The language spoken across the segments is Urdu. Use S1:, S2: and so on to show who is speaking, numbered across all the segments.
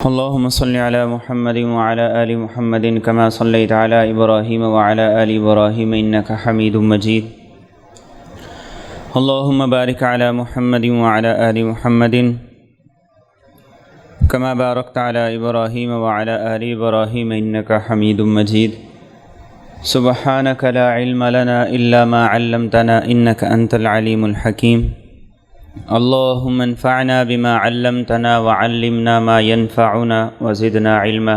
S1: اللهم صل على محمد وعلى آل محمد كما صليت على إبراهيم وعلى آل إبراهيم إنك حميد مجيد. اللهم بارك على محمد وعلى آل محمد كما باركت على إبراهيم وعلى آل إبراهيم إنك حميد مجيد. سبحانك لا علم لنا إلا ما علمتنا إنك أنت العليم الحكيم. اللهم انفعنا بما علمتنا وعلمنا ما ينفعنا وزدنا علما.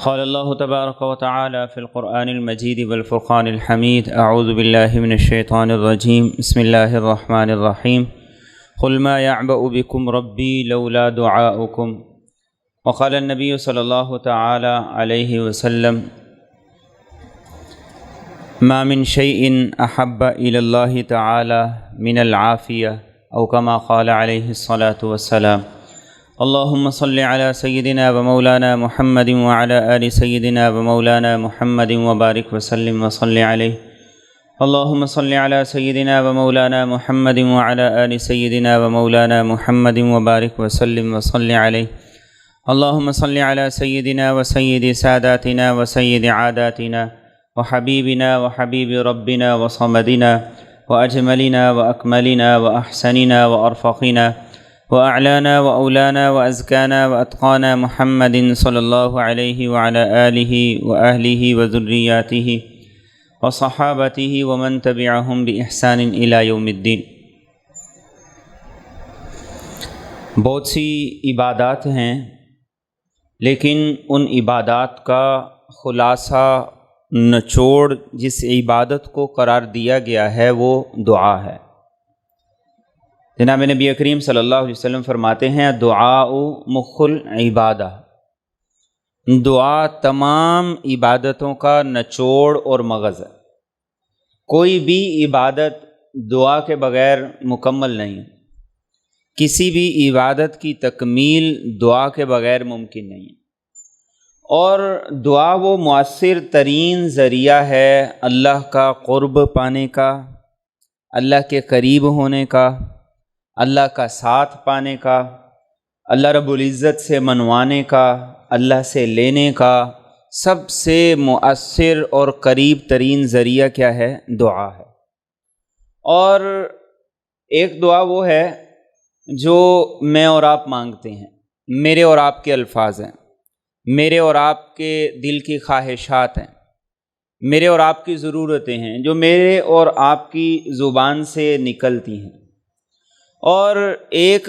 S1: قال الله تبارك وتعالى في القرآن المجيد والفرقان الحميد: أعوذ بالله من الشيطان الرجيم. بسم الله الرحمن الرحيم. قل ما يعبأ بكم ربي لولا دعاؤكم. وقال النبي صلى الله تعالى عليه وسلم: ما من شيء أحب إلى الله تعالى من العافية، أو كما قال عليه الصلاة والسلام. اللهم صل على سيدنا ومولانا محمد وعلى آل سيدنا ومولانا محمد وبارك وسلم وصل عليه. اللهم صل على سيدنا ومولانا محمد وعلى آل سيدنا ومولانا محمد وبارك وسلم وصل عليه. اللهم صل على سيدنا وسيد ساداتنا وسيد عاداتنا وحبيبنا وحبيب ربنا وصمدنا وأجملنا وأكملنا وأحسننا وأرفقنا وأعلانا وأولانا وأزكانا وأتقانا محمد صلى الله عليه وعلى آله وأهله وذرياته وصحابته ومن تبعهم بإحسان إلى يوم الدين. بہت سی عبادات ہیں، لیکن ان عبادات کا خلاصہ نچوڑ جس عبادت کو قرار دیا گیا ہے وہ دعا ہے. جناب نبی کریم صلی اللہ علیہ وسلم فرماتے ہیں: دعاء مخ العبادہ. دعا تمام عبادتوں کا نچوڑ اور مغز ہے. کوئی بھی عبادت دعا کے بغیر مکمل نہیں. کسی بھی عبادت کی تکمیل دعا کے بغیر ممکن نہیں ہے. اور دعا وہ مؤثر ترین ذریعہ ہے اللہ کا قرب پانے کا، اللہ کے قریب ہونے کا، اللہ کا ساتھ پانے کا، اللہ رب العزت سے منوانے کا، اللہ سے لینے کا. سب سے مؤثر اور قریب ترین ذریعہ کیا ہے؟ دعا ہے. اور ایک دعا وہ ہے جو میں اور آپ مانگتے ہیں، میرے اور آپ کے الفاظ ہیں، میرے اور آپ کے دل کی خواہشات ہیں، میرے اور آپ کی ضرورتیں ہیں، جو میرے اور آپ کی زبان سے نکلتی ہیں. اور ایک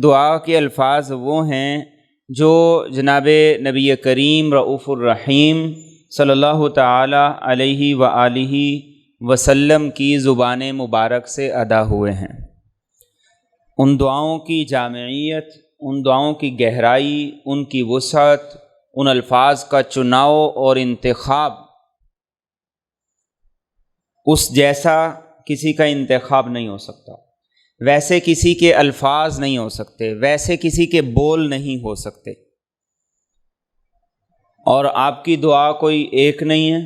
S1: دعا کے الفاظ وہ ہیں جو جناب نبی کریم رؤوف الرحیم صلی اللہ تعالی علیہ وآلہ وسلم کی زبان مبارک سے ادا ہوئے ہیں. ان دعاؤں کی جامعیت، ان دعاؤں کی گہرائی، ان کی وسعت، ان الفاظ کا چناؤ اور انتخاب، اس جیسا کسی کا انتخاب نہیں ہو سکتا. ویسے کسی کے الفاظ نہیں ہو سکتے، ویسے کسی کے بول نہیں ہو سکتے. اور آپ کی دعا کوئی ایک نہیں ہے،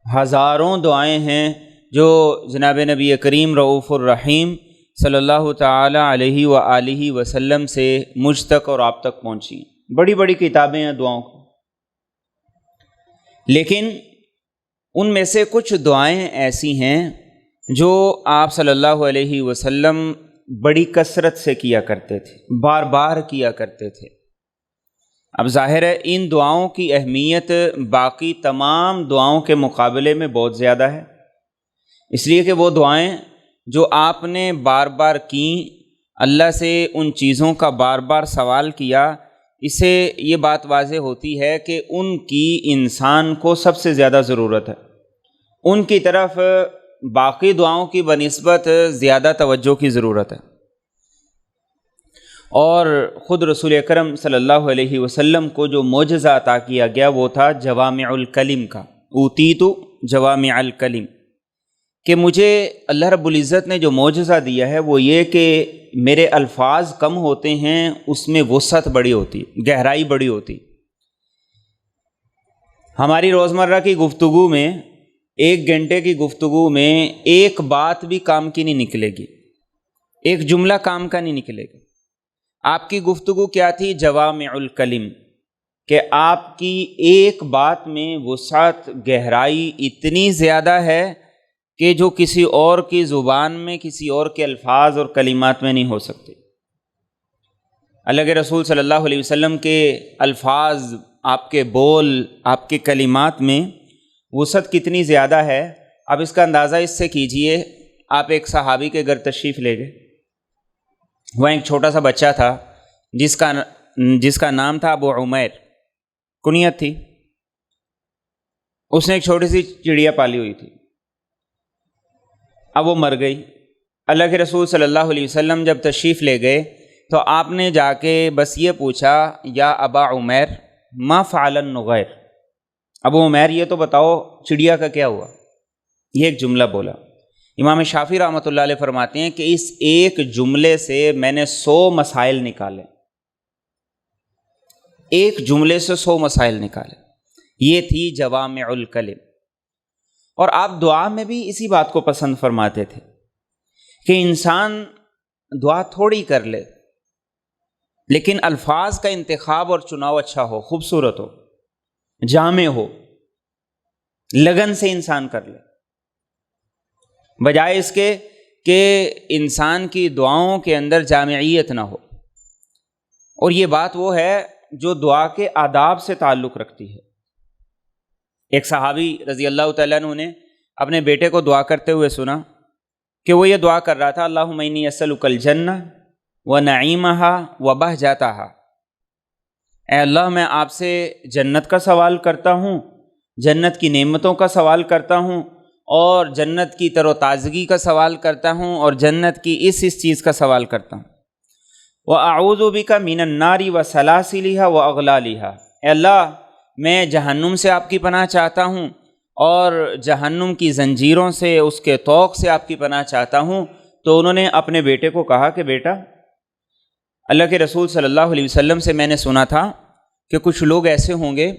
S1: ہزاروں دعائیں ہیں جو جناب نبی کریم رؤوف الرحیم صلی اللہ تعالی علیہ وآلہ وسلم سے مجھ تک اور آپ تک پہنچی. بڑی بڑی کتابیں ہیں دعاؤں کی، لیکن ان میں سے کچھ دعائیں ایسی ہیں جو آپ صلی اللہ علیہ وسلم بڑی کثرت سے کیا کرتے تھے، بار بار کیا کرتے تھے. اب ظاہر ہے ان دعاؤں کی اہمیت باقی تمام دعاؤں کے مقابلے میں بہت زیادہ ہے، اس لیے کہ وہ دعائیں جو آپ نے بار بار کیں، اللہ سے ان چیزوں کا بار بار سوال کیا، اس سے یہ بات واضح ہوتی ہے کہ ان کی انسان کو سب سے زیادہ ضرورت ہے. ان کی طرف باقی دعاؤں کی بنسبت زیادہ توجہ کی ضرورت ہے. اور خود رسول اکرم صلی اللہ علیہ وسلم کو جو معجزہ عطا کیا گیا وہ تھا جوامع الکلم کا. اوتیت جوامع الکلم، کہ مجھے اللہ رب العزت نے جو معجزہ دیا ہے وہ یہ کہ میرے الفاظ کم ہوتے ہیں، اس میں وسعت بڑی ہوتی، گہرائی بڑی ہوتی. ہماری روزمرہ کی گفتگو میں، 1 گھنٹے کی گفتگو میں ایک بات بھی کام کی نہیں نکلے گی، ایک جملہ کام کا نہیں نکلے گا. آپ کی گفتگو کیا تھی؟ جوامع الکلم، کہ آپ کی ایک بات میں وسعت، گہرائی اتنی زیادہ ہے کہ جو کسی اور کی زبان میں، کسی اور کے الفاظ اور کلمات میں نہیں ہو سکتے۔ اللہ کے رسول صلی اللہ علیہ وسلم کے الفاظ، آپ کے بول، آپ کے کلمات میں وسعت کتنی زیادہ ہے، اب اس کا اندازہ اس سے کیجئے۔ آپ ایک صحابی کے گھر تشریف لے گئے، وہاں ایک چھوٹا سا بچہ تھا جس کا نام تھا ابو عمیر، کنیت تھی۔ اس نے ایک چھوٹی سی چڑیا پالی ہوئی تھی، اب وہ مر گئی۔ اللہ کے رسول صلی اللہ علیہ وسلم جب تشریف لے گئے تو آپ نے جا کے بس یہ پوچھا، یا ابا عمیر ما فعل النغیر، ابو عمیر یہ تو بتاؤ چڑیا کا کیا ہوا؟ یہ ایک جملہ بولا۔ امام شافعی رحمۃ اللہ علیہ فرماتے ہیں کہ اس ایک جملے سے میں نے 100 مسائل نکالے، ایک جملے سے 100 مسائل نکالے۔ یہ تھی جوامع الکلم۔ اور آپ دعا میں بھی اسی بات کو پسند فرماتے تھے کہ انسان دعا تھوڑی کر لے، لیکن الفاظ کا انتخاب اور چناؤ اچھا ہو، خوبصورت ہو، جامع ہو، لگن سے انسان کر لے، بجائے اس کے کہ انسان کی دعاؤں کے اندر جامعیت نہ ہو۔ اور یہ بات وہ ہے جو دعا کے آداب سے تعلق رکھتی ہے۔ ایک صحابی رضی اللہ تعالیٰ عنہ نے اپنے بیٹے کو دعا کرتے ہوئے سنا کہ وہ یہ دعا کر رہا تھا، اللہم انی اسألک الجنہ ونعیمہا وبہجتہا، اے اللہ میں آپ سے جنت کا سوال کرتا ہوں، جنت کی نعمتوں کا سوال کرتا ہوں، اور جنت کی تر و تازگی کا سوال کرتا ہوں، اور جنت کی اس چیز کا سوال کرتا ہوں۔ وَأَعُوذُ بِكَ مِنَ النَّارِ وَسَلَاسِلِهَا وَأَغْلَالِهَا، اے اللہ میں جہنم سے آپ کی پناہ چاہتا ہوں، اور جہنم کی زنجیروں سے، اس کے طوق سے آپ کی پناہ چاہتا ہوں۔ تو انہوں نے اپنے بیٹے کو کہا کہ بیٹا، اللہ کے رسول صلی اللہ علیہ وسلم سے میں نے سنا تھا کہ کچھ لوگ ایسے ہوں گے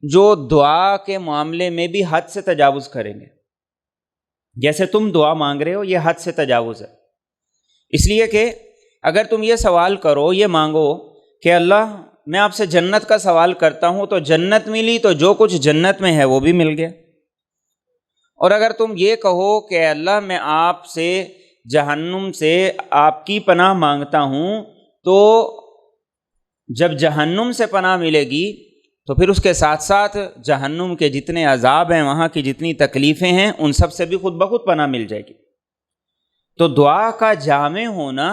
S1: جو دعا کے معاملے میں بھی حد سے تجاوز کریں گے، جیسے تم دعا مانگ رہے ہو یہ حد سے تجاوز ہے، اس لیے کہ اگر تم یہ سوال کرو، یہ مانگو کہ اللہ میں آپ سے جنت کا سوال کرتا ہوں تو جنت ملی تو جو کچھ جنت میں ہے وہ بھی مل گیا، اور اگر تم یہ کہو کہ اللہ میں آپ سے جہنم سے آپ کی پناہ مانگتا ہوں، تو جب جہنم سے پناہ ملے گی تو پھر اس کے ساتھ ساتھ جہنم کے جتنے عذاب ہیں، وہاں کی جتنی تکلیفیں ہیں، ان سب سے بھی خود بخود پناہ مل جائے گی۔ تو دعا کا جامع ہونا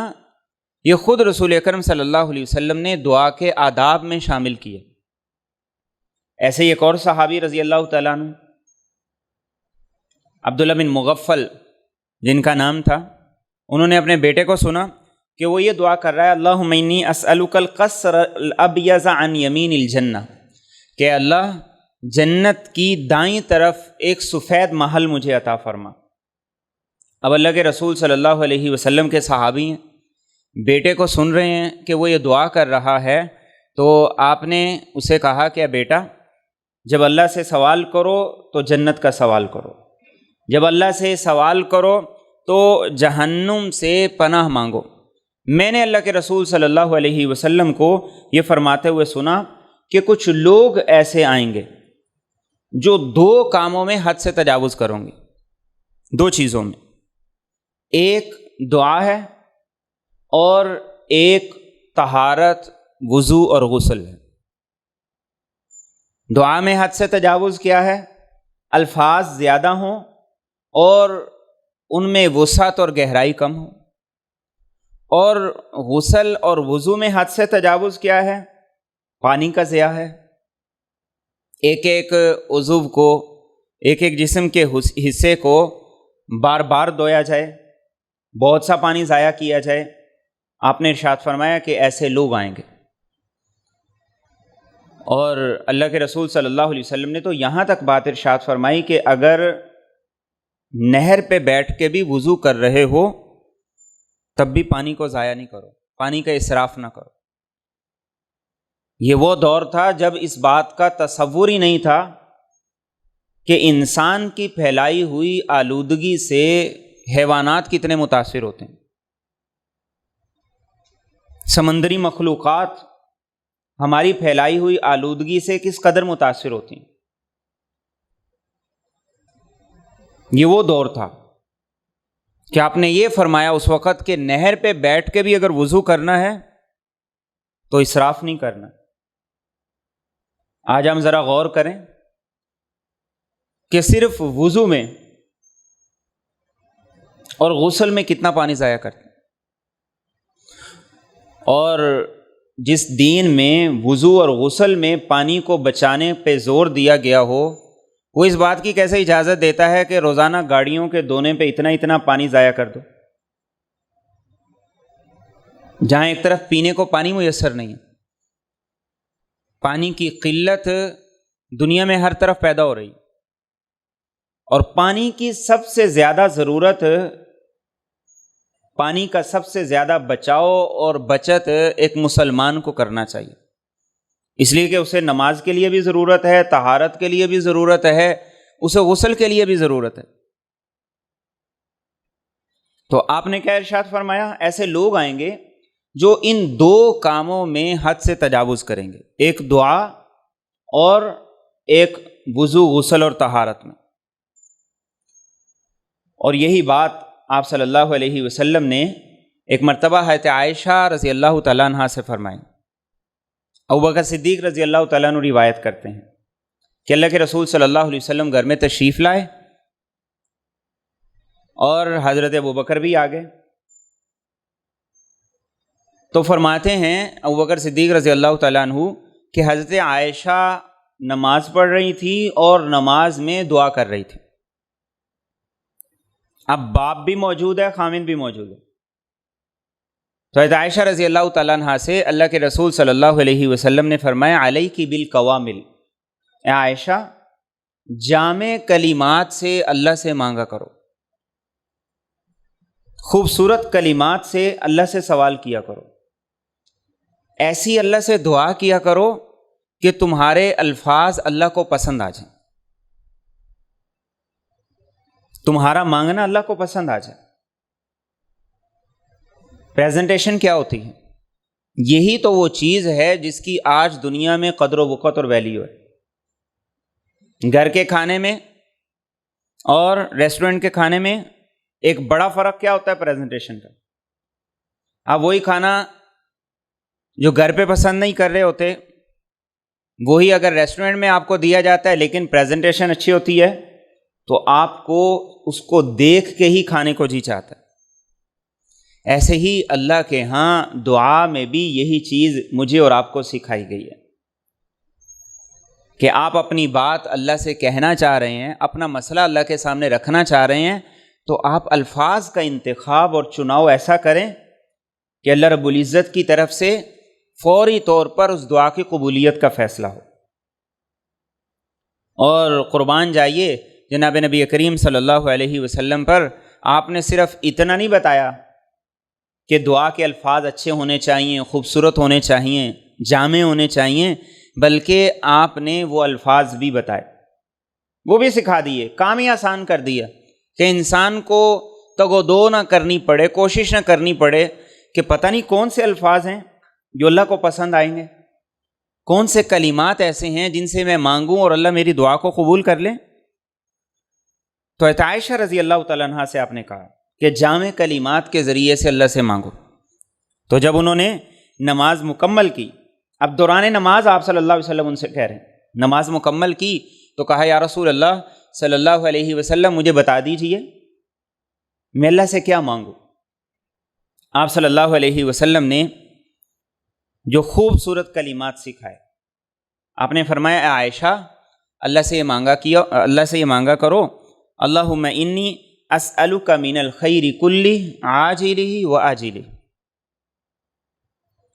S1: یہ خود رسول اکرم صلی اللہ علیہ وسلم نے دعا کے آداب میں شامل کیے۔ ایسے ہی ایک اور صحابی رضی اللہ تعالیٰ عنہ، عبداللہ بن مغفل جن کا نام تھا، انہوں نے اپنے بیٹے کو سنا کہ وہ یہ دعا کر رہا ہے، اللہم انی اسألک القصر الابیض عن یمین الجنہ، کہ اللہ جنت کی دائیں طرف ایک سفید محل مجھے عطا فرما۔ اب اللہ کے رسول صلی اللہ علیہ وسلم کے صحابی ہیں، بیٹے کو سن رہے ہیں کہ وہ یہ دعا کر رہا ہے، تو آپ نے اسے کہا کہ بیٹا جب اللہ سے سوال کرو تو جنت کا سوال کرو، جب اللہ سے سوال کرو تو جہنم سے پناہ مانگو۔ میں نے اللہ کے رسول صلی اللہ علیہ وسلم کو یہ فرماتے ہوئے سنا کہ کچھ لوگ ایسے آئیں گے جو 2 کاموں میں حد سے تجاوز کریں گے، 2 چیزوں میں، ایک دعا ہے اور ایک طہارت، وضو اور غسل ہے۔ دعا میں حد سے تجاوز کیا ہے؟ الفاظ زیادہ ہوں اور ان میں وسعت اور گہرائی کم ہو۔ اور غسل اور وضو میں حد سے تجاوز کیا ہے؟ پانی کا ضیاع ہے، ایک ایک عضو کو، ایک ایک جسم کے حصے کو بار بار دھویا جائے، بہت سا پانی ضائع کیا جائے۔ آپ نے ارشاد فرمایا کہ ایسے لوگ آئیں گے، اور اللہ کے رسول صلی اللہ علیہ وسلم نے تو یہاں تک بات ارشاد فرمائی کہ اگر نہر پہ بیٹھ کے بھی وضو کر رہے ہو تب بھی پانی کو ضائع نہیں کرو، پانی کا اسراف نہ کرو۔ یہ وہ دور تھا جب اس بات کا تصور ہی نہیں تھا کہ انسان کی پھیلائی ہوئی آلودگی سے حیوانات کتنے متاثر ہوتے ہیں۔ سمندری مخلوقات ہماری پھیلائی ہوئی آلودگی سے کس قدر متاثر ہوتی ہیں۔ یہ وہ دور تھا کہ آپ نے یہ فرمایا اس وقت کہ نہر پہ بیٹھ کے بھی اگر وضو کرنا ہے تو اسراف نہیں کرنا۔ آج ہم ذرا غور کریں کہ صرف وضو میں اور غسل میں کتنا پانی ضائع کرتے ہیں، اور جس دین میں وضو اور غسل میں پانی کو بچانے پہ زور دیا گیا ہو، وہ اس بات کی کیسے اجازت دیتا ہے کہ روزانہ گاڑیوں کے دھونے پہ اتنا پانی ضائع کر دو، جہاں ایک طرف پینے کو پانی میسر نہیں ہے۔ پانی کی قلت دنیا میں ہر طرف پیدا ہو رہی، اور پانی کی سب سے زیادہ ضرورت، پانی کا سب سے زیادہ بچاؤ اور بچت ایک مسلمان کو کرنا چاہیے، اس لیے کہ اسے نماز کے لیے بھی ضرورت ہے، طہارت کے لیے بھی ضرورت ہے، اسے غسل کے لیے بھی ضرورت ہے۔ تو آپ نے کیا ارشاد فرمایا؟ ایسے لوگ آئیں گے جو ان دو کاموں میں حد سے تجاوز کریں گے، ایک دعا اور ایک وضو غسل اور طہارت میں۔ اور یہی بات آپ صلی اللہ علیہ وسلم نے ایک مرتبہ حضرت عائشہ رضی اللہ تعالیٰ عنہ سے فرمائی۔ ابوبکر صدیق رضی اللہ تعالیٰ عنہ روایت کرتے ہیں کہ اللہ کے رسول صلی اللہ علیہ وسلم گھر میں تشریف لائے اور حضرت ابوبکر بھی آ گئے، تو فرماتے ہیں ابوبکر صدیق رضی اللہ تعالیٰ عنہ کہ حضرت عائشہ نماز پڑھ رہی تھی اور نماز میں دعا کر رہی تھی۔ اب باپ بھی موجود ہے، خامن بھی موجود ہے، تو حضرت عائشہ رضی اللہ تعالیٰ عنہ سے اللہ کے رسول صلی اللہ علیہ وسلم نے فرمایا علیک بالقوامل، اے عائشہ جامع کلمات سے اللہ سے مانگا کرو، خوبصورت کلمات سے اللہ سے سوال کیا کرو، ایسی اللہ سے دعا کیا کرو کہ تمہارے الفاظ اللہ کو پسند آ جائیں، تمہارا مانگنا اللہ کو پسند آ جائے۔ پریزنٹیشن کیا ہوتی ہے؟ یہی تو وہ چیز ہے جس کی آج دنیا میں قدر و وقت اور ویلیو ہے۔ گھر کے کھانے میں اور ریسٹورنٹ کے کھانے میں ایک بڑا فرق کیا ہوتا ہے؟ پریزنٹیشن کا۔ اب وہی کھانا جو گھر پہ پسند نہیں کر رہے ہوتے، وہی اگر ریسٹورنٹ میں آپ کو دیا جاتا ہے لیکن پریزنٹیشن اچھی ہوتی ہے تو آپ کو اس کو دیکھ کے ہی کھانے کو جی چاہتا ہے۔ ایسے ہی اللہ کے ہاں دعا میں بھی یہی چیز مجھے اور آپ کو سکھائی گئی ہے کہ آپ اپنی بات اللہ سے کہنا چاہ رہے ہیں، اپنا مسئلہ اللہ کے سامنے رکھنا چاہ رہے ہیں، تو آپ الفاظ کا انتخاب اور چناؤ ایسا کریں کہ اللہ رب العزت کی طرف سے فوری طور پر اس دعا کی قبولیت کا فیصلہ ہو۔ اور قربان جائیے جناب نبی کریم صلی اللہ علیہ وسلم پر، آپ نے صرف اتنا نہیں بتایا کہ دعا کے الفاظ اچھے ہونے چاہیے، خوبصورت ہونے چاہیے، جامع ہونے چاہیے، بلکہ آپ نے وہ الفاظ بھی بتائے، وہ بھی سکھا دیے، کام ہی آسان کر دیا کہ انسان کو تگ و دو نہ کرنی پڑے، کوشش نہ کرنی پڑے کہ پتہ نہیں کون سے الفاظ ہیں جو اللہ کو پسند آئیں گے، کون سے کلمات ایسے ہیں جن سے میں مانگوں اور اللہ میری دعا کو قبول کر لے۔ تو حضرت عائشہ رضی اللہ تعالیٰ عنہ سے آپ نے کہا کہ جامع کلمات کے ذریعے سے اللہ سے مانگو۔ تو جب انہوں نے نماز مکمل کی، اب دوران نماز آپ صلی اللہ علیہ وسلم ان سے کہہ رہے ہیں، نماز مکمل کی تو کہا یا رسول اللہ صلی اللہ علیہ وسلم مجھے بتا دیجئے میں اللہ سے کیا مانگوں۔ آپ صلی اللہ علیہ وسلم نے جو خوبصورت کلمات سکھائے، آپ نے فرمایا اے عائشہ اللہ سے یہ مانگا کرو اللہم انی اسألک من الخیر کلہ عاجلہ و آجلہ،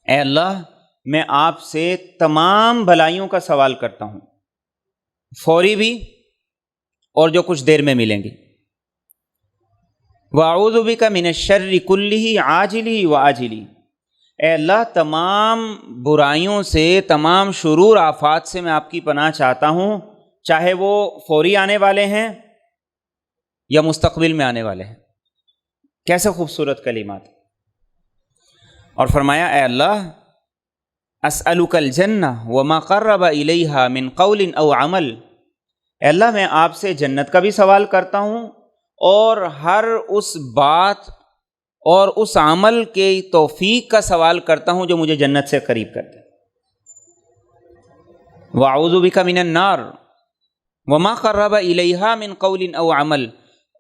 S1: اے اللہ میں آپ سے تمام بھلائیوں کا سوال کرتا ہوں، فوری بھی اور جو کچھ دیر میں ملیں گی، وَأَعُوذُ بِكَ مِنَ الشَّرِّ كُلِّهِ عَاجِلِهِ وَآجِلِهِ، اے اللہ تمام برائیوں سے، تمام شرور آفات سے میں آپ کی پناہ چاہتا ہوں، چاہے وہ فوری آنے والے ہیں یا مستقبل میں آنے والے ہیں۔ کیسے خوبصورت کلمات۔ اور فرمایا اے اللہ اسألک الجنہ وما قرب الیہا من قول او عمل، اے اللہ میں آپ سے جنت کا بھی سوال کرتا ہوں اور ہر اس بات اور اس عمل کے توفیق کا سوال کرتا ہوں جو مجھے جنت سے قریب کر دے۔ وَأَعُوذُ بِكَ مِنَ النَّارِ وَمَا قَرَّبَ إِلَيْهَا مِنْ قَوْلٍ أَوْ عَمَلٍ،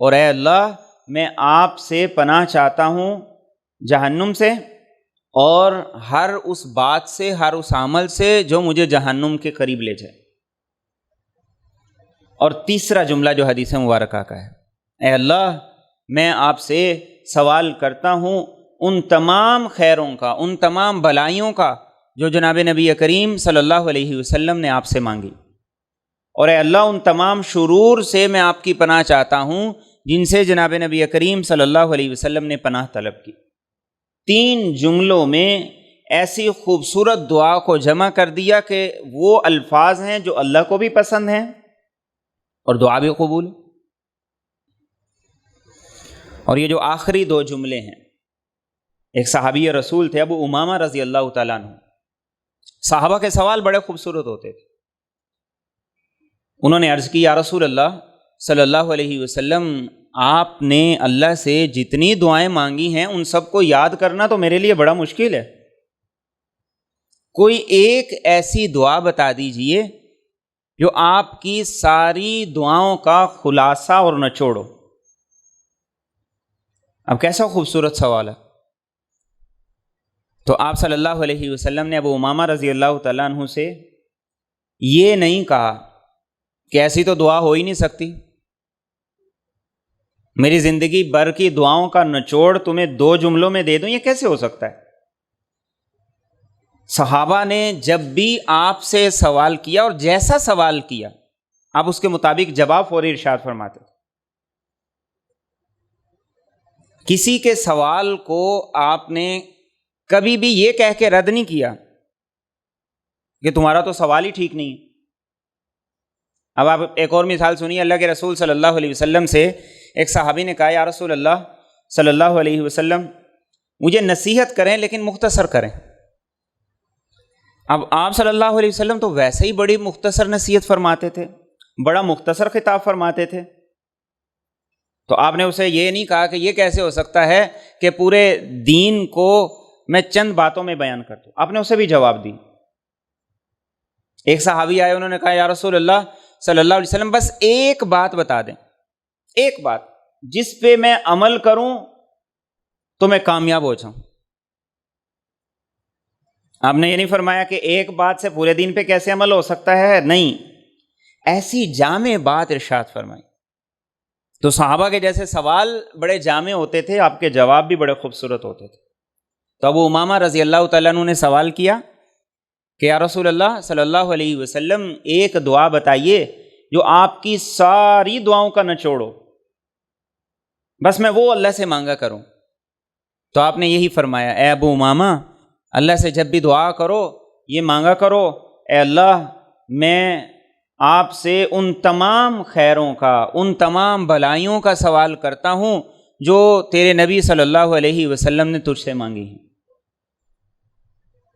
S1: اور اے اللہ میں آپ سے پناہ چاہتا ہوں جہنم سے اور ہر اس بات سے، ہر اس عمل سے جو مجھے جہنم کے قریب لے جائے۔ اور تیسرا جملہ جو حدیث مبارکہ کا ہے، اے اللہ میں آپ سے سوال کرتا ہوں ان تمام خیروں کا، ان تمام بلائیوں کا جو جناب نبی کریم صلی اللہ علیہ وسلم نے آپ سے مانگی، اور اے اللہ ان تمام شرور سے میں آپ کی پناہ چاہتا ہوں جن سے جناب نبی کریم صلی اللہ علیہ وسلم نے پناہ طلب کی۔ 3 جملوں میں ایسی خوبصورت دعا کو جمع کر دیا کہ وہ الفاظ ہیں جو اللہ کو بھی پسند ہیں اور دعا بھی قبول۔ اور یہ جو آخری 2 جملے ہیں، ایک صحابی رسول تھے ابو امامہ رضی اللہ تعالیٰ عنہ، صحابہ کے سوال بڑے خوبصورت ہوتے تھے۔ انہوں نے عرض کی یا رسول اللہ صلی اللہ علیہ وسلم، آپ نے اللہ سے جتنی دعائیں مانگی ہیں ان سب کو یاد کرنا تو میرے لیے بڑا مشکل ہے، کوئی ایک ایسی دعا بتا دیجئے جو آپ کی ساری دعاؤں کا خلاصہ اور نچوڑ ہو۔ اب کیسا خوبصورت سوال ہے۔ تو آپ صلی اللہ علیہ وسلم نے ابو امامہ رضی اللہ تعالیٰ عنہ سے یہ نہیں کہا کہ ایسی تو دعا ہو ہی نہیں سکتی، میری زندگی بھر کی دعاؤں کا نچوڑ تمہیں 2 جملوں میں دے دوں، یہ کیسے ہو سکتا ہے؟ صحابہ نے جب بھی آپ سے سوال کیا اور جیسا سوال کیا آپ اس کے مطابق جواب فوری ارشاد فرماتے تھے۔ کسی کے سوال کو آپ نے کبھی بھی یہ کہہ کے رد نہیں کیا کہ تمہارا تو سوال ہی ٹھیک نہیں ہے۔ اب آپ ایک اور مثال سنیے، اللہ کے رسول صلی اللہ علیہ وسلم سے ایک صحابی نے کہا یا رسول اللہ صلی اللہ علیہ وسلم مجھے نصیحت کریں لیکن مختصر کریں۔ اب آپ صلی اللہ علیہ وسلم تو ویسے ہی بڑی مختصر نصیحت فرماتے تھے، بڑا مختصر خطاب فرماتے تھے، تو آپ نے اسے یہ نہیں کہا کہ یہ کیسے ہو سکتا ہے کہ پورے دین کو میں چند باتوں میں بیان کر دوں، آپ نے اسے بھی جواب دی۔ ایک صحابی آئے، انہوں نے کہا یا رسول اللہ صلی اللہ علیہ وسلم بس ایک بات بتا دیں، ایک بات جس پہ میں عمل کروں تو میں کامیاب ہو جاؤں۔ آپ نے یہ نہیں فرمایا کہ ایک بات سے پورے دین پہ کیسے عمل ہو سکتا ہے، نہیں، ایسی جامع بات ارشاد فرمائی۔ تو صحابہ کے جیسے سوال بڑے جامع ہوتے تھے، آپ کے جواب بھی بڑے خوبصورت ہوتے تھے۔ تو ابو امامہ رضی اللہ تعالیٰ عنہ نے سوال کیا کہ یا رسول اللہ صلی اللہ علیہ وسلم ایک دعا بتائیے جو آپ کی ساری دعاؤں کا نچوڑ ہو، بس میں وہ اللہ سے مانگا کروں۔ تو آپ نے یہی فرمایا اے ابو امامہ اللہ سے جب بھی دعا کرو یہ مانگا کرو، اے اللہ میں آپ سے ان تمام خیروں کا، ان تمام بلائیوں کا سوال کرتا ہوں جو تیرے نبی صلی اللہ علیہ وسلم نے تجھ سے مانگی ہیں،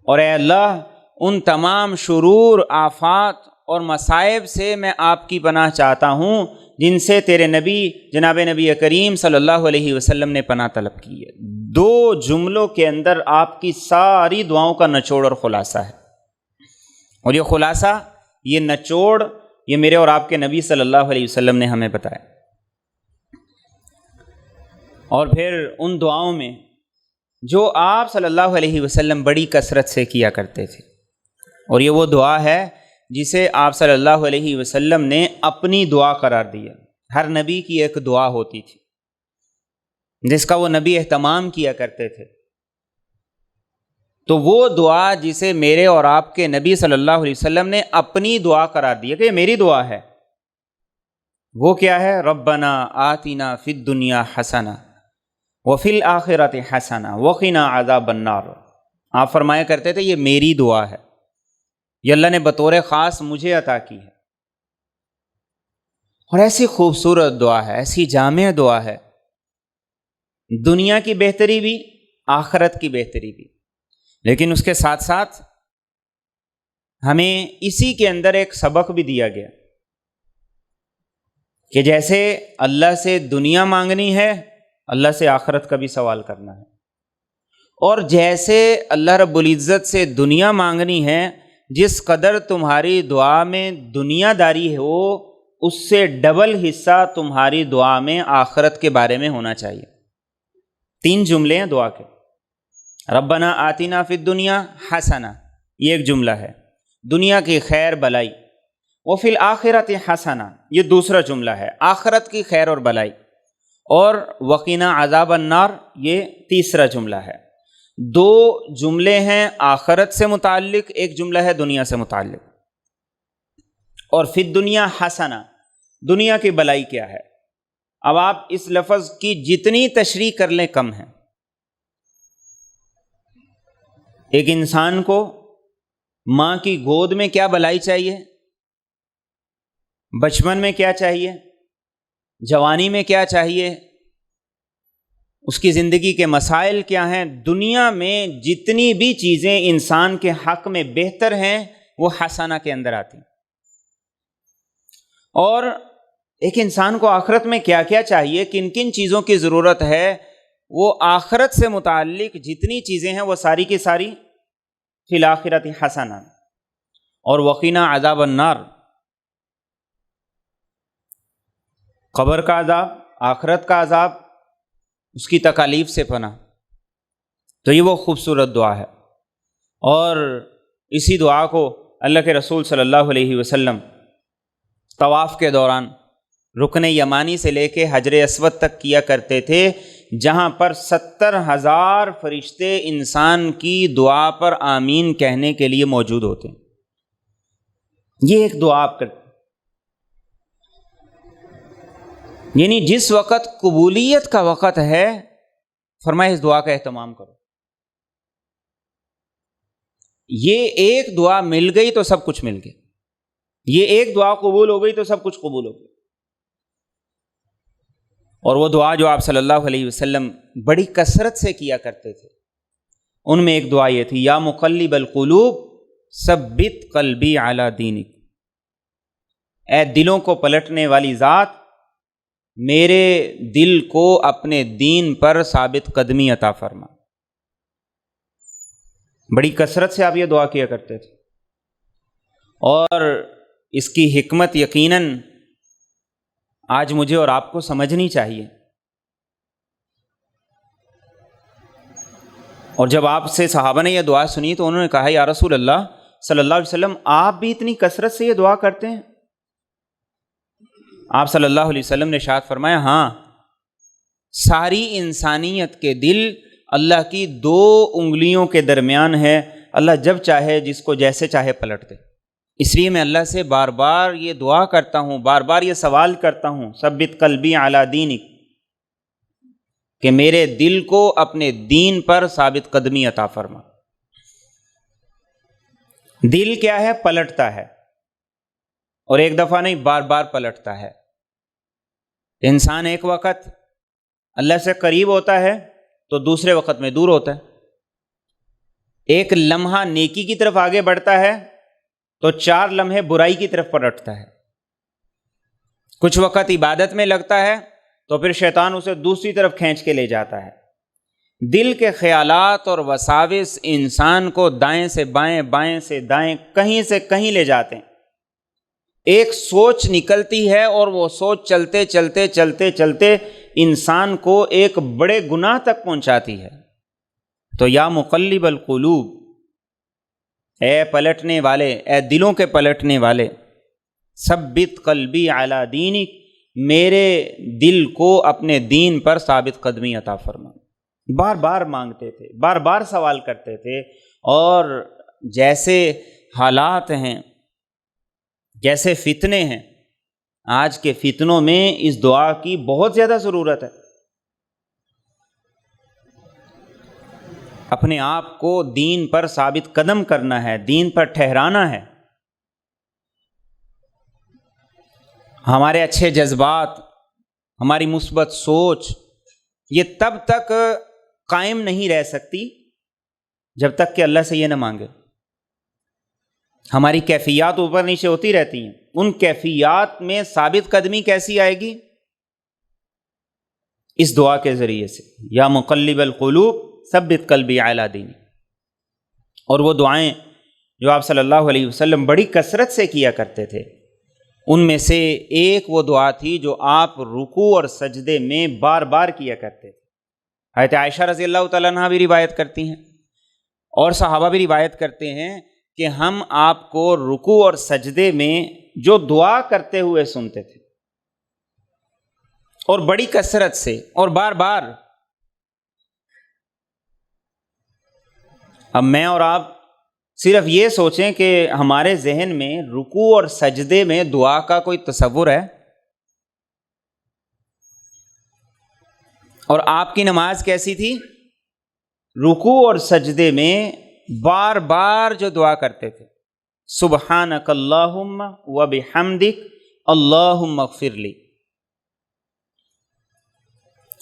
S1: اور اے اللہ ان تمام شرور، آفات اور مصائب سے میں آپ کی پناہ چاہتا ہوں جن سے تیرے نبی جناب نبی کریم صلی اللہ علیہ وسلم نے پناہ طلب کی ہے۔ 2 جملوں کے اندر آپ کی ساری دعاؤں کا نچوڑ اور خلاصہ ہے، اور یہ خلاصہ، یہ نچوڑ، یہ میرے اور آپ کے نبی صلی اللہ علیہ وسلم نے ہمیں بتایا۔ اور پھر ان دعاؤں میں جو آپ صلی اللہ علیہ وسلم بڑی کثرت سے کیا کرتے تھے، اور یہ وہ دعا ہے جسے آپ صلی اللہ علیہ وسلم نے اپنی دعا قرار دیا۔ ہر نبی کی ایک دعا ہوتی تھی جس کا وہ نبی اہتمام کیا کرتے تھے، تو وہ دعا جسے میرے اور آپ کے نبی صلی اللہ علیہ وسلم نے اپنی دعا قرار دیا کہ یہ میری دعا ہے، وہ کیا ہے؟ ربنا آتنا فی الدنیا حسنہ وفی الآخرۃ حسنہ وقنا عذاب النار۔ آپ فرمایا کرتے تھے یہ میری دعا ہے، یہ اللہ نے بطور خاص مجھے عطا کی ہے، اور ایسی خوبصورت دعا ہے، ایسی جامع دعا ہے، دنیا کی بہتری بھی، آخرت کی بہتری بھی۔ لیکن اس کے ساتھ ساتھ ہمیں اسی کے اندر ایک سبق بھی دیا گیا کہ جیسے اللہ سے دنیا مانگنی ہے، اللہ سے آخرت کا بھی سوال کرنا ہے، اور جیسے اللہ رب العزت سے دنیا مانگنی ہے، جس قدر تمہاری دعا میں دنیا داری ہو اس سے ڈبل حصہ تمہاری دعا میں آخرت کے بارے میں ہونا چاہیے۔ 3 جملے ہیں دعا کے، ربنا آتنا فی الدنیا حسنہ، یہ ایک جملہ ہے، دنیا کی خیر بلائی، وفی الآخرۃ حسنہ، یہ دوسرا جملہ ہے، آخرت کی خیر اور بلائی، اور وقنا عذاب النار، یہ تیسرا جملہ ہے۔ 2 جملے ہیں آخرت سے متعلق، ایک جملہ ہے دنیا سے متعلق۔ اور فی الدنیا حسنہ، دنیا کی بلائی کیا ہے؟ اب آپ اس لفظ کی جتنی تشریح کر لیں کم ہے۔ ایک انسان کو ماں کی گود میں کیا بلائی چاہیے، بچپن میں کیا چاہیے، جوانی میں کیا چاہیے، اس کی زندگی کے مسائل کیا ہیں، دنیا میں جتنی بھی چیزیں انسان کے حق میں بہتر ہیں وہ حسنہ کے اندر آتی ہیں۔ اور ایک انسان کو آخرت میں کیا کیا چاہیے، کن کن چیزوں کی ضرورت ہے، وہ آخرت سے متعلق جتنی چیزیں ہیں وہ ساری کی ساری فی الآخرۃ حسنہ۔ اور وقنا عذاب النار، قبر کا عذاب، آخرت کا عذاب، اس کی تکالیف سے پناہ۔ تو یہ وہ خوبصورت دعا ہے، اور اسی دعا کو اللہ کے رسول صلی اللہ علیہ وسلم طواف کے دوران رکن یمانی سے لے کے حجر اسود تک کیا کرتے تھے، جہاں پر 70,000 فرشتے انسان کی دعا پر آمین کہنے کے لیے موجود ہوتے ہیں۔ یہ ایک دعا آپ کرتے، یعنی جس وقت قبولیت کا وقت ہے، فرمائے اس دعا کا اہتمام کرو۔ یہ ایک دعا مل گئی تو سب کچھ مل گیا، یہ ایک دعا قبول ہو گئی تو سب کچھ قبول ہو گیا۔ اور وہ دعا جو آپ صلی اللہ علیہ وسلم بڑی کثرت سے کیا کرتے تھے، ان میں ایک دعا یہ تھی، یا مقلب القلوب ثبت قلبی علی دینک، اے دلوں کو پلٹنے والی ذات، میرے دل کو اپنے دین پر ثابت قدمی عطا فرما۔ بڑی کثرت سے آپ یہ دعا کیا کرتے تھے، اور اس کی حکمت یقیناً آج مجھے اور آپ کو سمجھنی چاہیے۔ اور جب آپ سے صحابہ نے یہ دعا سنی تو انہوں نے کہا، یا رسول اللہ صلی اللہ علیہ وسلم، آپ بھی اتنی کثرت سے یہ دعا کرتے ہیں؟ آپ صلی اللہ علیہ وسلم نے ارشاد فرمایا، ہاں، ساری انسانیت کے دل اللہ کی 2 انگلیوں کے درمیان ہے، اللہ جب چاہے جس کو جیسے چاہے پلٹ دے۔ اس لیے میں اللہ سے بار بار یہ دعا کرتا ہوں، بار بار یہ سوال کرتا ہوں، ثبت قلبی علی دینک، کہ میرے دل کو اپنے دین پر ثابت قدمی عطا فرما۔ دل کیا ہے؟ پلٹتا ہے، اور ایک دفعہ نہیں، بار بار پلٹتا ہے۔ انسان ایک وقت اللہ سے قریب ہوتا ہے تو دوسرے وقت میں دور ہوتا ہے، ایک لمحہ نیکی کی طرف آگے بڑھتا ہے تو 4 لمحے برائی کی طرف پلٹتا ہے، کچھ وقت عبادت میں لگتا ہے تو پھر شیطان اسے دوسری طرف کھینچ کے لے جاتا ہے۔ دل کے خیالات اور وساوس انسان کو دائیں سے بائیں، بائیں سے دائیں، کہیں سے کہیں لے جاتے ہیں۔ ایک سوچ نکلتی ہے اور وہ سوچ چلتے چلتے چلتے چلتے انسان کو ایک بڑے گناہ تک پہنچاتی ہے۔ تو یا مقلب القلوب، اے پلٹنے والے، اے دلوں کے پلٹنے والے، ثبت قلبی علی دینک، میرے دل کو اپنے دین پر ثابت قدمی عطا فرما۔ بار بار مانگتے تھے، بار بار سوال کرتے تھے، اور جیسے حالات ہیں، جیسے فتنے ہیں، آج کے فتنوں میں اس دعا کی بہت زیادہ ضرورت ہے۔ اپنے آپ کو دین پر ثابت قدم کرنا ہے، دین پر ٹھہرانا ہے۔ ہمارے اچھے جذبات، ہماری مثبت سوچ، یہ تب تک قائم نہیں رہ سکتی جب تک کہ اللہ سے یہ نہ مانگے۔ ہماری کیفیات اوپر نیچے ہوتی رہتی ہیں، ان کیفیات میں ثابت قدمی کیسی آئے گی؟ اس دعا کے ذریعے سے، یا مقلب القلوب ثبت قلبی علی دینک۔ اور وہ دعائیں جو آپ صلی اللہ علیہ وسلم بڑی کثرت سے کیا کرتے تھے، ان میں سے ایک وہ دعا تھی جو آپ رکوع اور سجدے میں بار بار کیا کرتے تھے۔ حضرت عائشہ رضی اللہ تعالیٰ عنہا بھی روایت کرتی ہیں اور صحابہ بھی روایت کرتے ہیں کہ ہم آپ کو رکوع اور سجدے میں جو دعا کرتے ہوئے سنتے تھے، اور بڑی کثرت سے اور بار بار۔ اب میں اور آپ صرف یہ سوچیں کہ ہمارے ذہن میں رکوع اور سجدے میں دعا کا کوئی تصور ہے؟ اور آپ کی نماز کیسی تھی؟ رکوع اور سجدے میں بار بار جو دعا کرتے تھے، سبحانک اللہم وبحمدک اللہم اغفر لی۔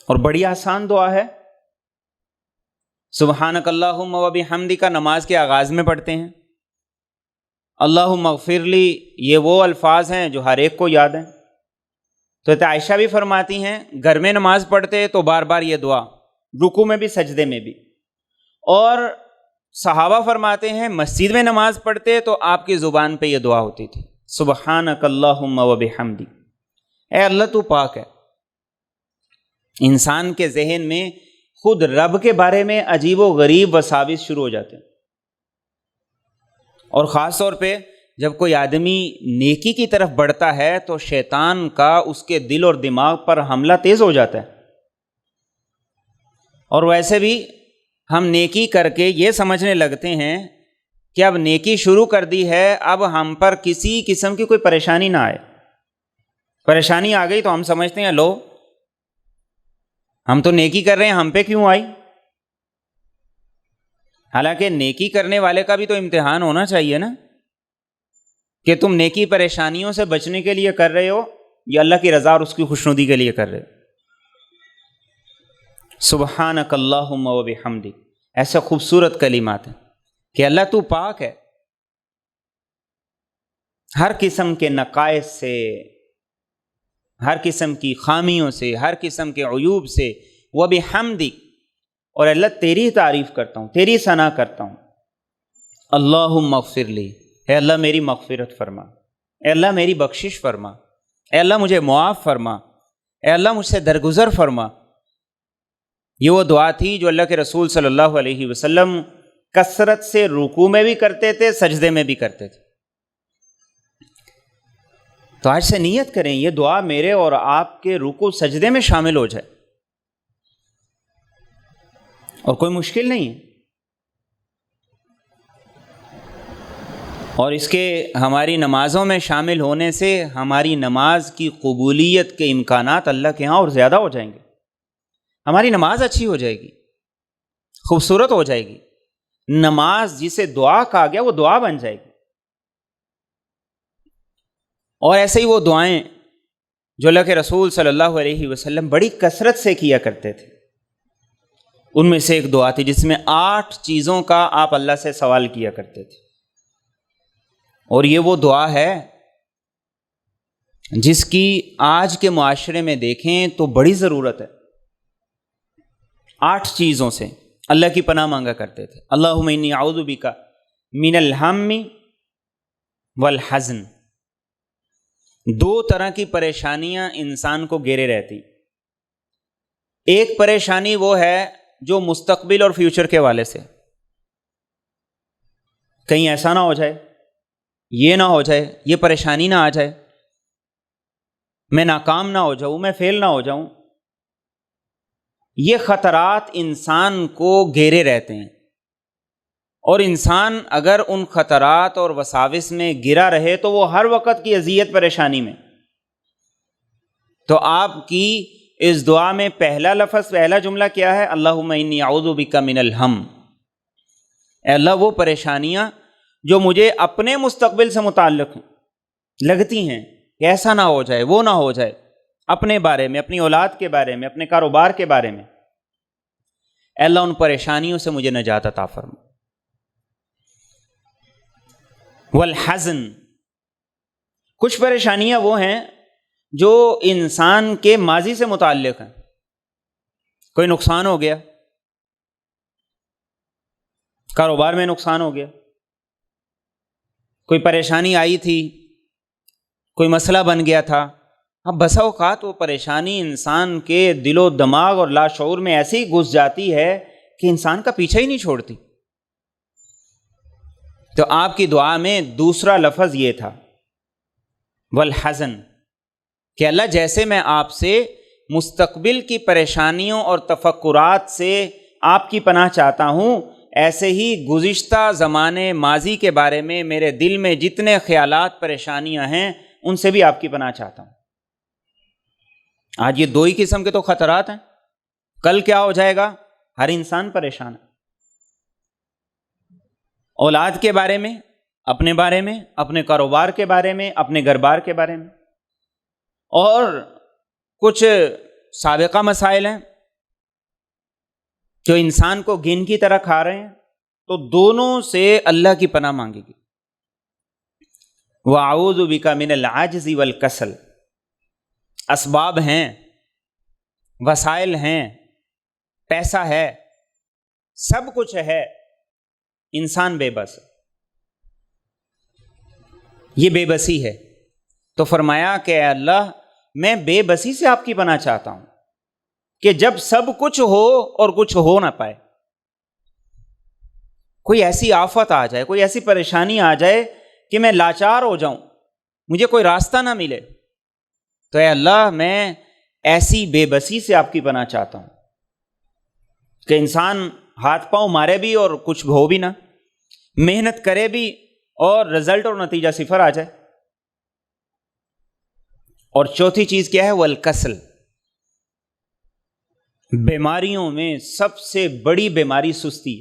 S1: اور بڑی آسان دعا ہے۔ سبحانک اللہم وبحمدک نماز کے آغاز میں پڑھتے ہیں، اللہم اغفر لی یہ وہ الفاظ ہیں جو ہر ایک کو یاد ہیں۔ تو عائشہ بھی فرماتی ہیں گھر میں نماز پڑھتے تو بار بار یہ دعا، رکوع میں بھی سجدے میں بھی۔ اور صحابہ فرماتے ہیں مسجد میں نماز پڑھتے تو آپ کی زبان پہ یہ دعا ہوتی تھی، سبحانک اللہم وبحمدک، اے اللہ تو پاک ہے۔ انسان کے ذہن میں خود رب کے بارے میں عجیب و غریب وساوس شروع ہو جاتے ہیں، اور خاص طور پہ جب کوئی آدمی نیکی کی طرف بڑھتا ہے تو شیطان کا اس کے دل اور دماغ پر حملہ تیز ہو جاتا ہے۔ اور ویسے بھی ہم نیکی کر کے یہ سمجھنے لگتے ہیں کہ اب نیکی شروع کر دی ہے، اب ہم پر کسی قسم کی کوئی پریشانی نہ آئے۔ پریشانی آ گئی تو ہم سمجھتے ہیں لو ہم تو نیکی کر رہے ہیں، ہم پہ کیوں آئی؟ حالانکہ نیکی کرنے والے کا بھی تو امتحان ہونا چاہیے نا، کہ تم نیکی پریشانیوں سے بچنے کے لیے کر رہے ہو یا اللہ کی رضا اور اس کی خوشنودی کے لیے کر رہے ہو۔ سبحانک اللہم وبحمدک، ایسے خوبصورت کلمات ہیں کہ اللہ تو پاک ہے ہر قسم کے نقائص سے، ہر قسم کی خامیوں سے، ہر قسم کے عیوب سے۔ وبحمدک، اور اللہ تیری تعریف کرتا ہوں، تیری ثنا کرتا ہوں۔ اللہم اغفر لی، اے اللہ میری مغفرت فرما، اے اللہ میری بخشش فرما، اے اللہ مجھے معاف فرما، اے اللہ مجھ سے درگزر فرما۔ یہ وہ دعا تھی جو اللہ کے رسول صلی اللہ علیہ وسلم کثرت سے رکوع میں بھی کرتے تھے، سجدے میں بھی کرتے تھے۔ تو آج سے نیت کریں یہ دعا میرے اور آپ کے رکوع سجدے میں شامل ہو جائے، اور کوئی مشکل نہیں ہے۔ اور اس کے ہماری نمازوں میں شامل ہونے سے ہماری نماز کی قبولیت کے امکانات اللہ کے ہاں اور زیادہ ہو جائیں گے۔ ہماری نماز اچھی ہو جائے گی، خوبصورت ہو جائے گی۔ نماز جسے دعا کہا گیا وہ دعا بن جائے گی۔ اور ایسے ہی وہ دعائیں جو اللہ کے رسول صلی اللہ علیہ وسلم بڑی کثرت سے کیا کرتے تھے، ان میں سے ایک دعا تھی جس میں 8 چیزوں کا آپ اللہ سے سوال کیا کرتے تھے، اور یہ وہ دعا ہے جس کی آج کے معاشرے میں دیکھیں تو بڑی ضرورت ہے۔ 8 چیزوں سے اللہ کی پناہ مانگا کرتے تھے۔ اللہم انی اعوذ بک من الہم والحزن۔ 2 طرح کی پریشانیاں انسان کو گھیرے رہتی۔ ایک پریشانی وہ ہے جو مستقبل اور فیوچر کے حوالے سے، کہیں ایسا نہ ہو جائے، یہ نہ ہو جائے، یہ پریشانی نہ آ جائے، میں ناکام نہ ہو جاؤں، میں فیل نہ ہو جاؤں۔ یہ خطرات انسان کو گھیرے رہتے ہیں، اور انسان اگر ان خطرات اور وساوس میں گرا رہے تو وہ ہر وقت کی اذیت پریشانی میں۔ تو آپ کی اس دعا میں پہلا لفظ، پہلا جملہ کیا ہے؟ اللہم انی اعوذ بک من الہم۔ اے اللہ وہ پریشانیاں جو مجھے اپنے مستقبل سے متعلق ہیں، لگتی ہیں کہ ایسا نہ ہو جائے، وہ نہ ہو جائے، اپنے بارے میں، اپنی اولاد کے بارے میں، اپنے کاروبار کے بارے میں، اے اللہ ان پریشانیوں سے مجھے نجات عطا فرما۔ والحزن، کچھ پریشانیاں وہ ہیں جو انسان کے ماضی سے متعلق ہیں. کوئی نقصان ہو گیا، کاروبار میں نقصان ہو گیا، کوئی پریشانی آئی تھی، کوئی مسئلہ بن گیا تھا. اب بسا اوقات وہ پریشانی انسان کے دل و دماغ اور لاشعور میں ایسی گھس جاتی ہے کہ انسان کا پیچھا ہی نہیں چھوڑتی. تو آپ کی دعا میں دوسرا لفظ یہ تھا والحزن، کہ اللہ جیسے میں آپ سے مستقبل کی پریشانیوں اور تفکرات سے آپ کی پناہ چاہتا ہوں، ایسے ہی گزشتہ زمانے ماضی کے بارے میں میرے دل میں جتنے خیالات پریشانیاں ہیں ان سے بھی آپ کی پناہ چاہتا ہوں. آج یہ دو ہی قسم کے تو خطرات ہیں. کل کیا ہو جائے گا؟ ہر انسان پریشان ہے. اولاد کے بارے میں، اپنے بارے میں، اپنے کاروبار کے بارے میں، اپنے گھر بار کے بارے میں، اور کچھ سابقہ مسائل ہیں جو انسان کو گن کی طرح کھا رہے ہیں. تو دونوں سے اللہ کی پناہ مانگے گی. وَأَعُوذُ بِكَ مِنَ الْعَجْزِ وَالْكَسَلِ، اسباب ہیں، وسائل ہیں، پیسہ ہے، سب کچھ ہے، انسان بے بس. یہ بے بسی ہے. تو فرمایا کہ اے اللہ میں بے بسی سے آپ کی پناہ چاہتا ہوں کہ جب سب کچھ ہو اور کچھ ہو نہ پائے، کوئی ایسی آفت آ جائے، کوئی ایسی پریشانی آ جائے کہ میں لاچار ہو جاؤں، مجھے کوئی راستہ نہ ملے. تو اے اللہ میں ایسی بے بسی سے آپ کی پناہ چاہتا ہوں کہ انسان ہاتھ پاؤں مارے بھی اور کچھ ہو بھی نہ، محنت کرے بھی اور رزلٹ اور نتیجہ صفر آ جائے. اور چوتھی چیز کیا ہے؟ والکسل. بیماریوں میں سب سے بڑی بیماری سستی،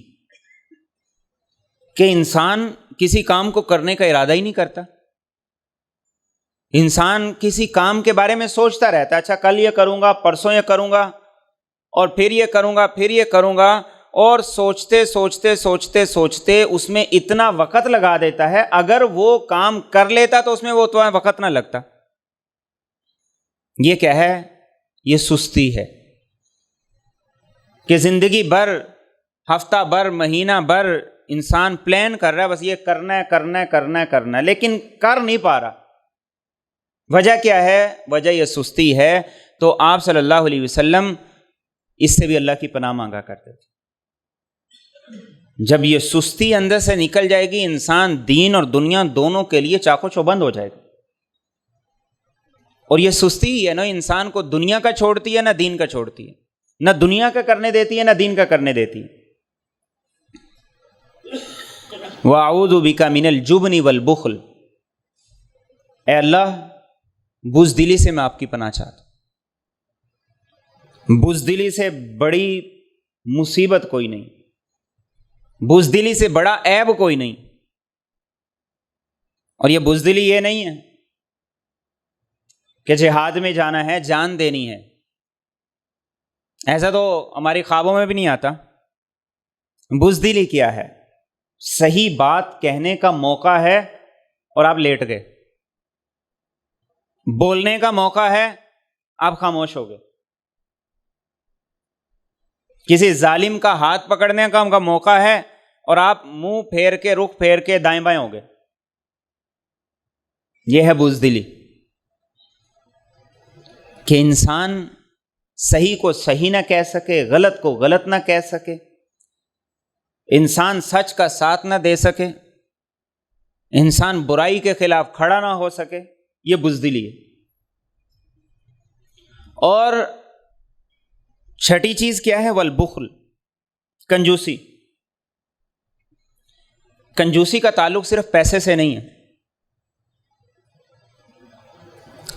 S1: کہ انسان کسی کام کو کرنے کا ارادہ ہی نہیں کرتا. انسان کسی کام کے بارے میں سوچتا رہتا ہے، اچھا کل یہ کروں گا، پرسوں یہ کروں گا، اور پھر یہ کروں گا، پھر یہ کروں گا، اور سوچتے سوچتے سوچتے سوچتے اس میں اتنا وقت لگا دیتا ہے. اگر وہ کام کر لیتا تو اس میں وہ تو وقت نہ لگتا. یہ کیا ہے؟ یہ سستی ہے کہ زندگی بھر، ہفتہ بھر، مہینہ بھر انسان پلان کر رہا ہے، بس یہ کرنا ہے کرنا ہے کرنا ہے کرنا ہے، لیکن کر نہیں پا رہا. وجہ کیا ہے؟ وجہ یہ سستی ہے. تو آپ صلی اللہ علیہ وسلم اس سے بھی اللہ کی پناہ مانگا کرتے تھے. جب یہ سستی اندر سے نکل جائے گی، انسان دین اور دنیا دونوں کے لیے چاقو چوبند ہو جائے گا. اور یہ سستی ہی ہے نا انسان کو دنیا کا چھوڑتی ہے، نہ دین کا چھوڑتی ہے، نہ دنیا کا کرنے دیتی ہے، نہ دین کا کرنے دیتی ہے. وَأَعُوذُ بِكَ مِنَ الْجُبْنِ وَالْبُخْلِ، اے اللہ بزدلی سے میں آپ کی پناہ چاہتا ہوں. بزدلی سے بڑی مصیبت کوئی نہیں، بزدلی سے بڑا عیب کوئی نہیں. اور یہ بزدلی یہ نہیں ہے کہ جہاد میں جانا ہے، جان دینی ہے، ایسا تو ہماری خوابوں میں بھی نہیں آتا. بزدلی کیا ہے؟ صحیح بات کہنے کا موقع ہے اور آپ لیٹ گئے، بولنے کا موقع ہے آپ خاموش ہو گئے، کسی ظالم کا ہاتھ پکڑنے کا موقع ہے اور آپ منہ پھیر کے، رخ پھیر کے دائیں بائیں ہو گئے. یہ ہے بزدلی، کہ انسان صحیح کو صحیح نہ کہہ سکے، غلط کو غلط نہ کہہ سکے، انسان سچ کا ساتھ نہ دے سکے، انسان برائی کے خلاف کھڑا نہ ہو سکے. یہ بزدلی ہے. اور چھٹی چیز کیا ہے؟ والبخل، کنجوسی. کنجوسی کا تعلق صرف پیسے سے نہیں ہے،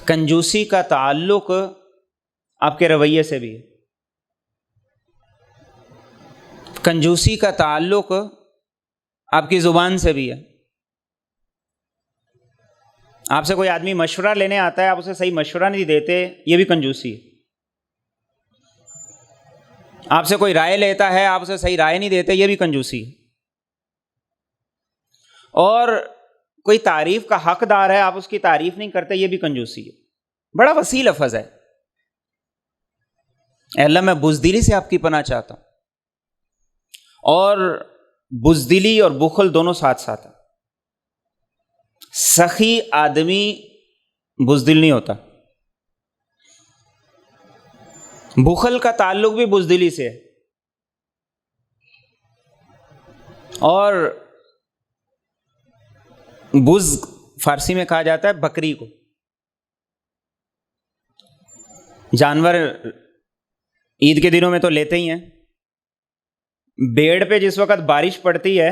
S1: کنجوسی کا تعلق آپ کے رویے سے بھی ہے، کنجوسی کا تعلق آپ کی زبان سے بھی ہے. آپ سے کوئی آدمی مشورہ لینے آتا ہے، آپ اسے صحیح مشورہ نہیں دیتے، یہ بھی کنجوسی ہے. آپ سے کوئی رائے لیتا ہے، آپ اسے صحیح رائے نہیں دیتے، یہ بھی کنجوسی ہے. اور کوئی تعریف کا حقدار ہے، آپ اس کی تعریف نہیں کرتے، یہ بھی کنجوسی ہے۔ بڑا وسیع لفظ ہے۔ اے اللہ میں بزدلی سے آپ کی پناہ چاہتا ہوں، اور بزدلی اور بخل دونوں ساتھ ساتھ ہیں۔ سخی آدمی بزدل نہیں ہوتا، بخل کا تعلق بھی بزدلی سے ہے، اور بز فارسی میں کہا جاتا ہے بکری کو۔ جانور عید کے دنوں میں تو لیتے ہی ہیں، بیڑ پہ جس وقت بارش پڑتی ہے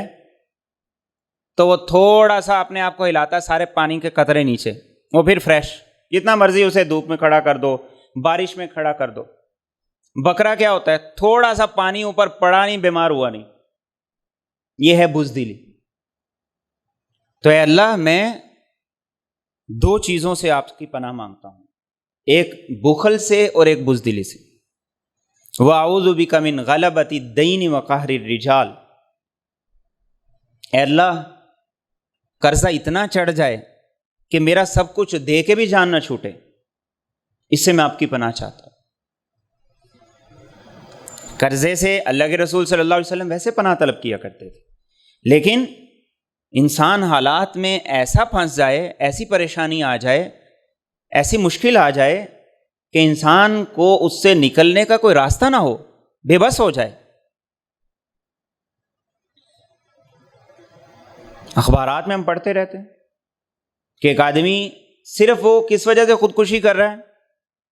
S1: تو وہ تھوڑا سا اپنے آپ کو ہلاتا ہے، سارے پانی کے قطرے نیچے، وہ پھر فریش، جتنا مرضی اسے دھوپ میں کھڑا کر دو، بارش میں کھڑا کر دو۔ بکرا کیا ہوتا ہے؟ تھوڑا سا پانی اوپر پڑا نہیں، بیمار ہوا نہیں۔ یہ ہے بزدلی۔ تو اے اللہ میں دو چیزوں سے آپ کی پناہ مانگتا ہوں، ایک بخل سے اور ایک بزدلی سے۔ وَأَعُوذُ بِكَ مِنْ غَلَبَةِ الدَّيْنِ وَقَهْرِ الرِّجَالِ۔ اے اللہ قرضہ اتنا چڑھ جائے کہ میرا سب کچھ دے کے بھی جان نہ چھوٹے، اس سے میں آپ کی پناہ چاہتا ہوں۔ قرضے سے اللہ کے رسول صلی اللہ علیہ وسلم ویسے پناہ طلب کیا کرتے تھے، لیکن انسان حالات میں ایسا پھنس جائے، ایسی پریشانی آ جائے، ایسی مشکل آ جائے کہ انسان کو اس سے نکلنے کا کوئی راستہ نہ ہو، بے بس ہو جائے۔ اخبارات میں ہم پڑھتے رہتے ہیں کہ ایک آدمی صرف وہ کس وجہ سے خودکشی کر رہا ہے؟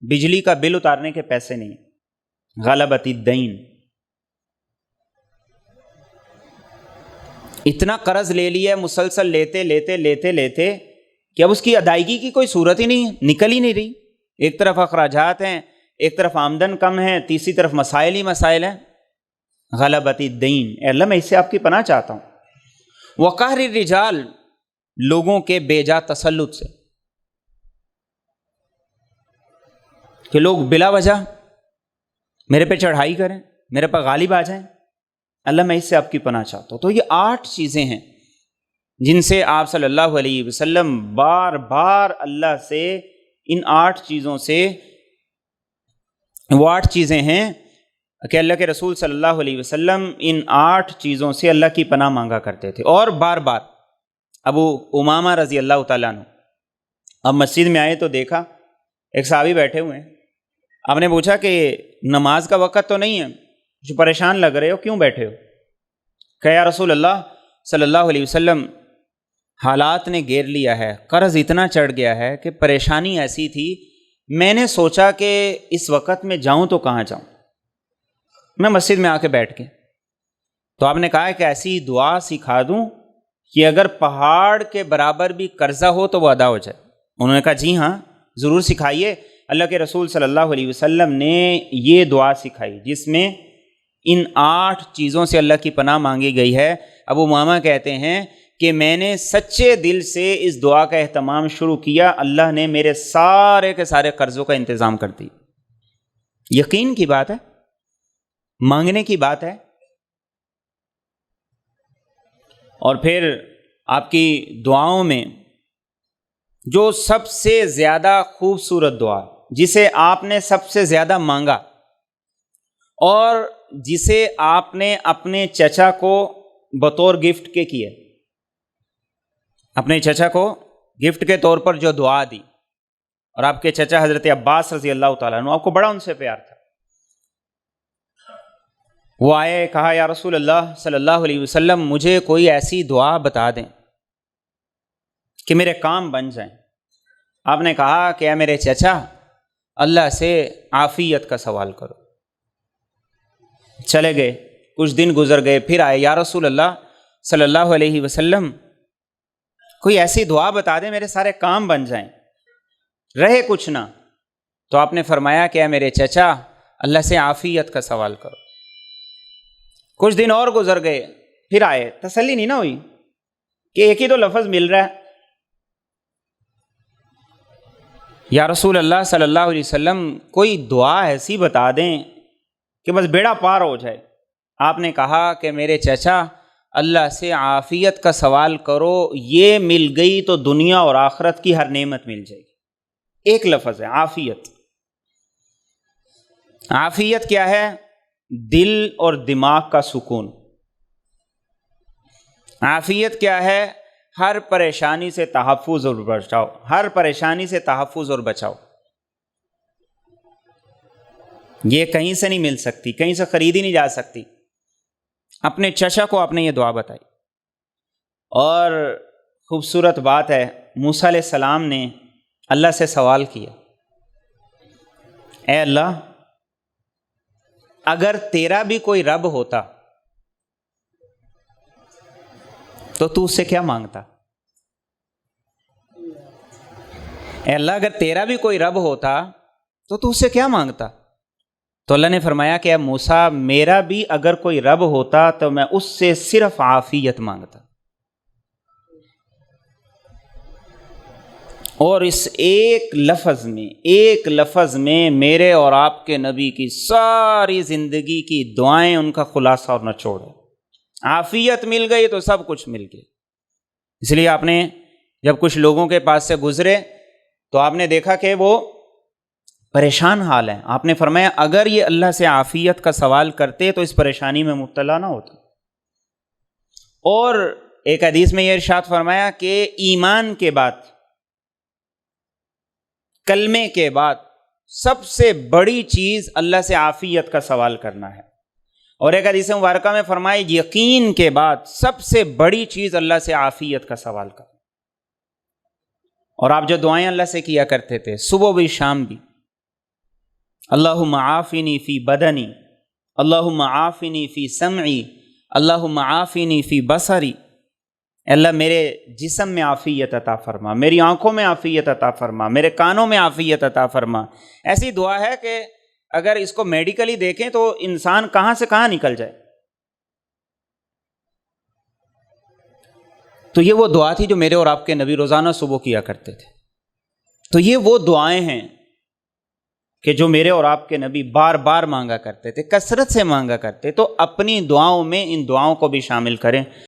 S1: بجلی کا بل اتارنے کے پیسے نہیں، غلبۃ الدین۔ اتنا قرض لے لیا، مسلسل لیتے لیتے لیتے لیتے کہ اب اس کی ادائیگی کی کوئی صورت ہی نہیں ہے، نکل ہی نہیں رہی۔ ایک طرف اخراجات ہیں، ایک طرف آمدن کم ہے، تیسری طرف مسائل ہی مسائل ہیں۔ غلبۃ الدین، اے اللہ میں اس سے آپ کی پناہ چاہتا ہوں۔ وقہر الرجال، لوگوں کے بے جا تسلط سے، کہ لوگ بلا وجہ میرے پہ چڑھائی کریں، میرے پہ غالب آ جائیں، اللہ میں اس سے آپ کی پناہ چاہتا ہوں۔ تو یہ 8 چیزیں ہیں جن سے آپ صلی اللہ علیہ وسلم بار بار اللہ سے، ان 8 چیزوں سے، وہ 8 چیزیں ہیں کہ اللہ کے رسول صلی اللہ علیہ وسلم ان 8 چیزوں سے اللہ کی پناہ مانگا کرتے تھے۔ اور بار بار ابو امامہ رضی اللہ تعالیٰ عنہ اب مسجد میں آئے تو دیکھا ایک صحابی بیٹھے ہوئے ہیں۔ آپ نے پوچھا کہ نماز کا وقت تو نہیں ہے، جو پریشان لگ رہے ہو، کیوں بیٹھے ہو؟ کہ یا رسول اللہ صلی اللہ علیہ وسلم، حالات نے گھیر لیا ہے، قرض اتنا چڑھ گیا ہے کہ پریشانی ایسی تھی، میں نے سوچا کہ اس وقت میں جاؤں تو کہاں جاؤں، میں مسجد میں آ کے بیٹھ کے۔ تو آپ نے کہا کہ ایسی دعا سکھا دوں کہ اگر پہاڑ کے برابر بھی قرضہ ہو تو وہ ادا ہو جائے۔ انہوں نے کہا جی ہاں ضرور سکھائیے۔ اللہ کے رسول صلی اللہ علیہ وسلم نے یہ دعا سکھائی جس میں ان 8 چیزوں سے اللہ کی پناہ مانگی گئی ہے۔ ابو امامہ کہتے ہیں کہ میں نے سچے دل سے اس دعا کا اہتمام شروع کیا، اللہ نے میرے سارے کے سارے قرضوں کا انتظام کر دی۔ یقین کی بات ہے، مانگنے کی بات ہے۔ اور پھر آپ کی دعاؤں میں جو سب سے زیادہ خوبصورت دعا، جسے آپ نے سب سے زیادہ مانگا اور جسے آپ نے اپنے چچا کو بطور گفٹ کے کیے، اپنے چچا کو گفٹ کے طور پر جو دعا دی، اور آپ کے چچا حضرت عباس رضی اللہ تعالیٰ عنہ، آپ کو بڑا ان سے پیار تھا، وہ آئے، کہا یا رسول اللہ صلی اللہ علیہ وسلم مجھے کوئی ایسی دعا بتا دیں کہ میرے کام بن جائیں۔ آپ نے کہا کہ اے میرے چچا، اللہ سے عافیت کا سوال کرو۔ چلے گئے، کچھ دن گزر گئے، پھر آئے، یا رسول اللہ صلی اللہ علیہ وسلم کوئی ایسی دعا بتا دیں میرے سارے کام بن جائیں، رہے کچھ نہ۔ تو آپ نے فرمایا کہ اے میرے چچا، اللہ سے عافیت کا سوال کرو۔ کچھ دن اور گزر گئے، پھر آئے، تسلی نہیں نہ ہوئی کہ ایک ہی تو لفظ مل رہا ہے، یا رسول اللہ صلی اللہ علیہ وسلم کوئی دعا ایسی بتا دیں کہ بس بیڑا پار ہو جائے۔ آپ نے کہا کہ میرے چچا، اللہ سے عافیت کا سوال کرو، یہ مل گئی تو دنیا اور آخرت کی ہر نعمت مل جائے گی۔ ایک لفظ ہے عافیت۔ عافیت کیا ہے؟ دل اور دماغ کا سکون۔ عافیت کیا ہے؟ ہر پریشانی سے تحفظ اور بچاؤ، ہر پریشانی سے تحفظ اور بچاؤ۔ یہ کہیں سے نہیں مل سکتی، کہیں سے خریدی نہیں جا سکتی۔ اپنے چچا کو آپ نے یہ دعا بتائی، اور خوبصورت بات ہے، موسیٰ علیہ السلام نے اللہ سے سوال کیا، اے اللہ، اگر تیرا بھی کوئی رب ہوتا تو تو اس سے کیا مانگتا؟ اے اللہ، اگر تیرا بھی کوئی رب ہوتا تو تو اس سے کیا مانگتا؟ تو اللہ نے فرمایا کہ اے موسیٰ، میرا بھی اگر کوئی رب ہوتا تو میں اس سے صرف عافیت مانگتا، اور اس ایک لفظ میں میرے اور آپ کے نبی کی ساری زندگی کی دعائیں ان کا خلاصہ اور نچوڑ ہے۔ عافیت مل گئی تو سب کچھ مل گیا۔ اس لیے آپ نے جب کچھ لوگوں کے پاس سے گزرے تو آپ نے دیکھا کہ وہ پریشان حال ہیں، آپ نے فرمایا اگر یہ اللہ سے عافیت کا سوال کرتے تو اس پریشانی میں مبتلا نہ ہوتے۔ اور ایک حدیث میں یہ ارشاد فرمایا کہ ایمان کے بعد، کلمے کے بعد سب سے بڑی چیز اللہ سے عافیت کا سوال کرنا ہے۔ اور ایک حدیث مبارکہ میں فرمایا یقین کے بعد سب سے بڑی چیز اللہ سے عافیت کا سوال کرنا۔ اور آپ جو دعائیں اللہ سے کیا کرتے تھے صبح بھی شام بھی، اللہم عافنی فی بدنی، اللہم عافنی فی سمعی، اللہم عافنی فی بصری، اللہ میرے جسم میں عافیت عطا فرما، میری آنکھوں میں عافیت عطا فرما، میرے کانوں میں عافیت عطا فرما۔ ایسی دعا ہے کہ اگر اس کو میڈیکلی دیکھیں تو انسان کہاں سے کہاں نکل جائے۔ تو یہ وہ دعا تھی جو میرے اور آپ کے نبی روزانہ صبح کیا کرتے تھے۔ تو یہ وہ دعائیں ہیں کہ جو میرے اور آپ کے نبی بار بار مانگا کرتے تھے، کثرت سے مانگا کرتے۔ تو اپنی دعاؤں میں ان دعاؤں کو بھی شامل کریں۔